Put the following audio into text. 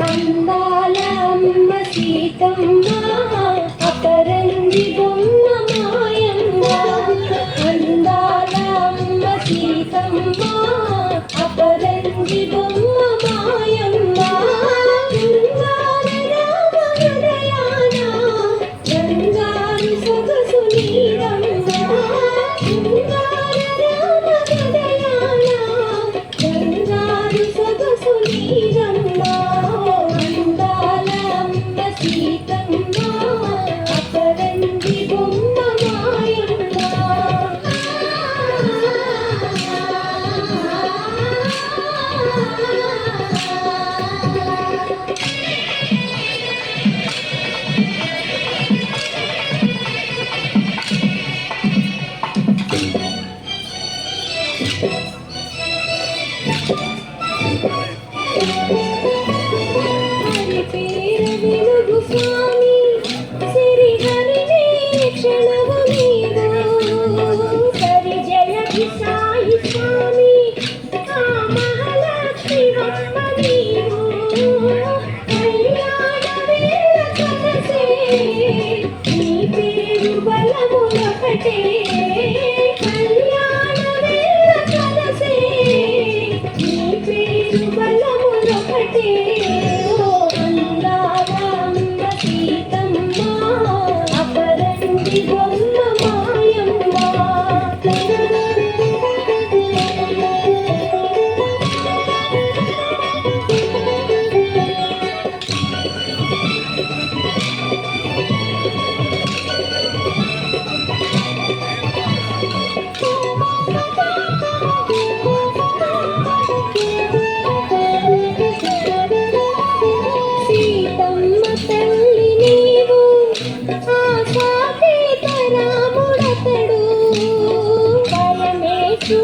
అందాల అమ్మ సీతమ్మ అపరంజి బొమ్మ మాయమ్మ. అందాల అమ్మ సీతమ్మ అపరంజి బొమ్మ మాయమ్మ. శృంగార రామ హృదయాన బంగారు సొగసు నీరమ్మ. శృంగార రామ హృదయాన బంగారు సొగసు నీరమ్మ. అందాల అమ్మ సీతమ్మ అపరంజి బొమ్మ మాయమ్మ. హరి పేర వెలుగు స్వామి సిరి హరి క్షణము నీవు. సరి జలకి సాయి స్వామి ఆ మహాలక్ష్మి బొమ్మ నీవు. కళ్యాణ వేళ కలసే నీ పేరు బలములొకటే. కళ్యాణ వేళ కలసే నీ పేరు బలములొకటే. అందాల అమ్మ సీతమ్మ అపరంజి బొమ్మ మాయమ్మ. సీతమ్మ తల్లి నీవు ఆ సాకేత రాముడతడు. భయమేసు